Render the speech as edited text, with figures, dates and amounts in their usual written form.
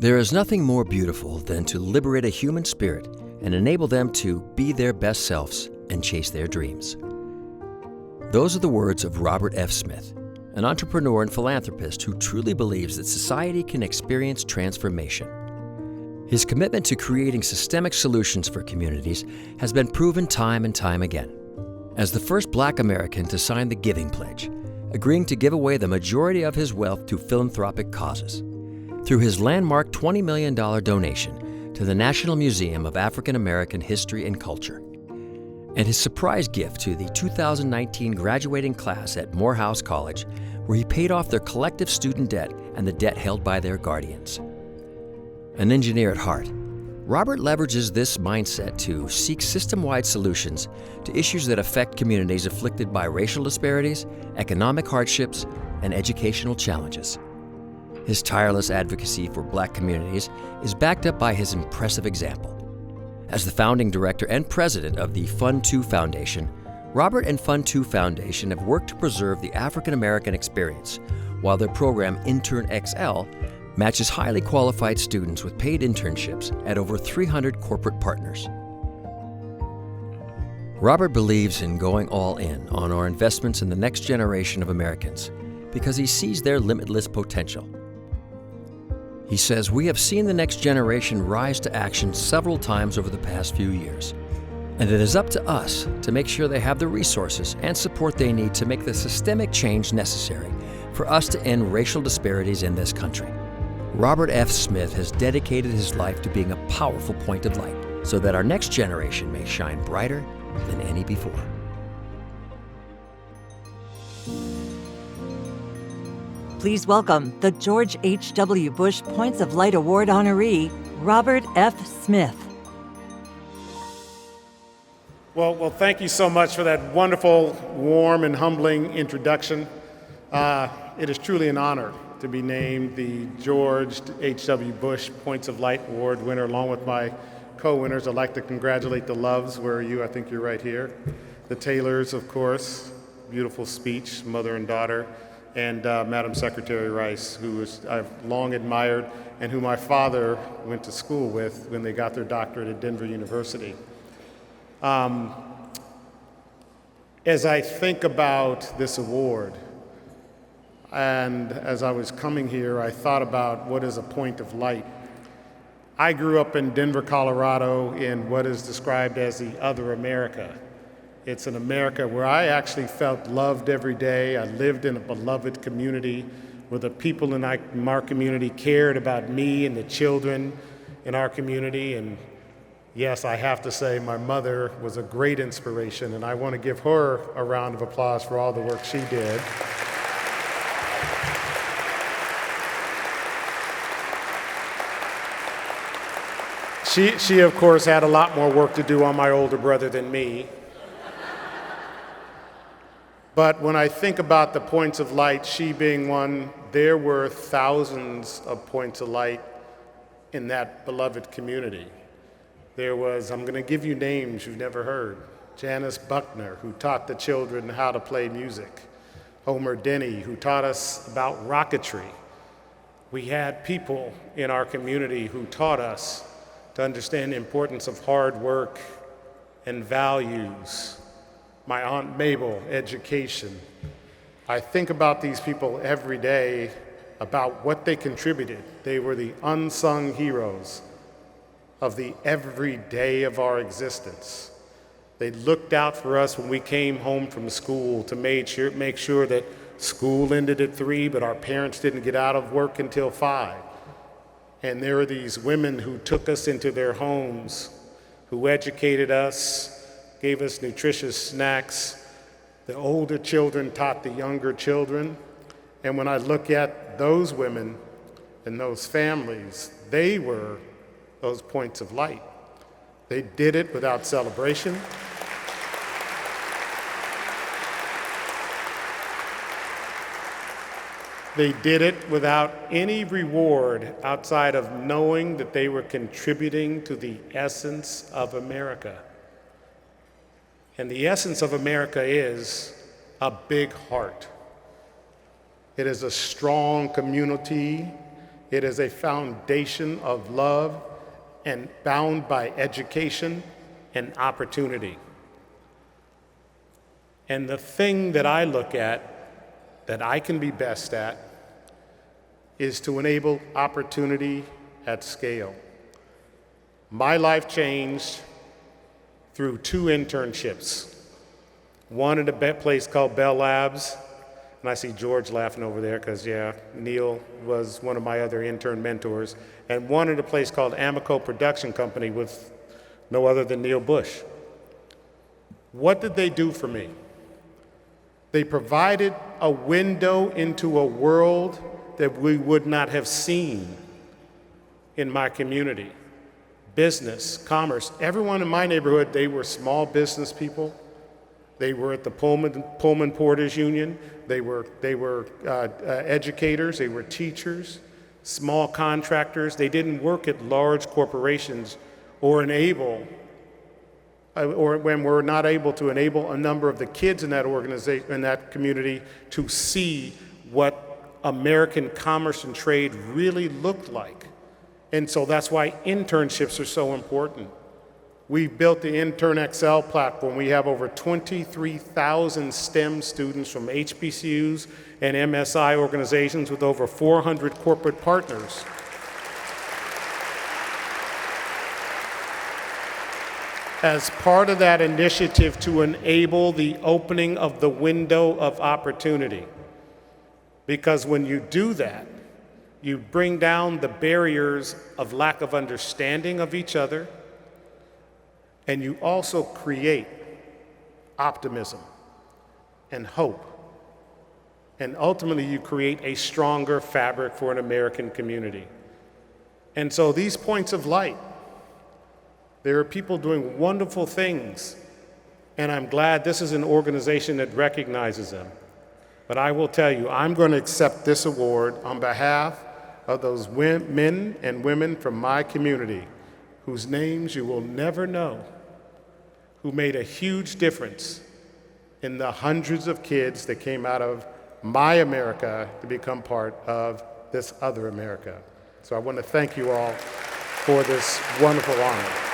There is nothing more beautiful than to liberate a human spirit and enable them to be their best selves and chase their dreams. Those are the words of Robert F. Smith, an entrepreneur and philanthropist who truly believes that society can experience transformation. His commitment to creating systemic solutions for communities has been proven time and time again. As the first Black American to sign the Giving Pledge, agreeing to give away the majority of his wealth to philanthropic causes, through his landmark $20 million donation to the National Museum of African American History and Culture, and his surprise gift to the 2019 graduating class at Morehouse College, where he paid off their collective student debt and the debt held by their guardians. An engineer at heart, Robert leverages this mindset to seek system-wide solutions to issues that affect communities afflicted by racial disparities, economic hardships, and educational challenges. His tireless advocacy for Black communities is backed up by his impressive example. As the founding director and president of the Fund 2 Foundation, Robert and Fund 2 Foundation have worked to preserve the African American experience, while their program Intern XL matches highly qualified students with paid internships at over 300 corporate partners. Robert believes in going all in on our investments in the next generation of Americans because he sees their limitless potential. He says, "We have seen the next generation rise to action several times over the past few years, and it is up to us to make sure they have the resources and support they need to make the systemic change necessary for us to end racial disparities in this country." Robert F. Smith has dedicated his life to being a powerful point of light so that our next generation may shine brighter than any before. Please welcome the George H.W. Bush Points of Light Award honoree, Robert F. Smith. Well, thank you so much for that wonderful, warm, and humbling introduction. It is truly an honor to be named the George H.W. Bush Points of Light Award winner, along with my co-winners. I'd like to congratulate the Loves. Where are you? I think you're right here. The Taylors, of course. Beautiful speech, mother and daughter. And Madam Secretary Rice, who I've long admired and who my father went to school with when they got their doctorate at Denver University. As I think about this award, and as I was coming here, I thought about what is a point of light. I grew up in Denver, Colorado, in what is described as the other America. It's an America where I actually felt loved every day. I lived in a beloved community where the people in our community cared about me and the children in our community. And yes, I have to say my mother was a great inspiration, and I want to give her a round of applause for all the work she did. She, of course, had a lot more work to do on my older brother than me. But when I think about the points of light, she being one, there were thousands of points of light in that beloved community. There was, I'm going to give you names you've never heard. Janice Buckner, who taught the children how to play music. Homer Denny, who taught us about rocketry. We had people in our community who taught us to understand the importance of hard work and values. My Aunt Mabel, education. I think about these people every day, about what they contributed. They were the unsung heroes of the everyday of our existence. They looked out for us when we came home from school to make sure that school ended at 3, but our parents didn't get out of work until 5. And there are these women who took us into their homes, who educated us, gave us nutritious snacks. The older children taught the younger children. And when I look at those women and those families, they were those points of light. They did it without celebration. They did it without any reward outside of knowing that they were contributing to the essence of America. And the essence of America is a big heart. It is a strong community. It is a foundation of love and bound by education and opportunity. And the thing that I look at that I can be best at is to enable opportunity at scale. My life changed through 2 internships. One at a place called Bell Labs, and I see George laughing over there because, yeah, Neil was one of my other intern mentors, and one at a place called Amico Production Company with no other than Neil Bush. What did they do for me? They provided a window into a world that we would not have seen in my community. Business, commerce, everyone in my neighborhood, they were small business people. They were at the Pullman Porters Union. They were educators. They were teachers, small contractors. They didn't work at large corporations or when we're not able to enable a number of the kids in that organization, in that community, to see what American commerce and trade really looked like. And so that's why internships are so important. We've built the Intern XL platform. We have over 23,000 STEM students from HBCUs and MSI organizations with over 400 corporate partners. As part of that initiative to enable the opening of the window of opportunity. Because when you do that, you bring down the barriers of lack of understanding of each other, and you also create optimism and hope. And ultimately, you create a stronger fabric for an American community. And so these points of light, there are people doing wonderful things, and I'm glad this is an organization that recognizes them. But I will tell you, I'm going to accept this award on behalf of those men and women from my community whose names you will never know, who made a huge difference in the hundreds of kids that came out of my America to become part of this other America. So I want to thank you all for this wonderful honor.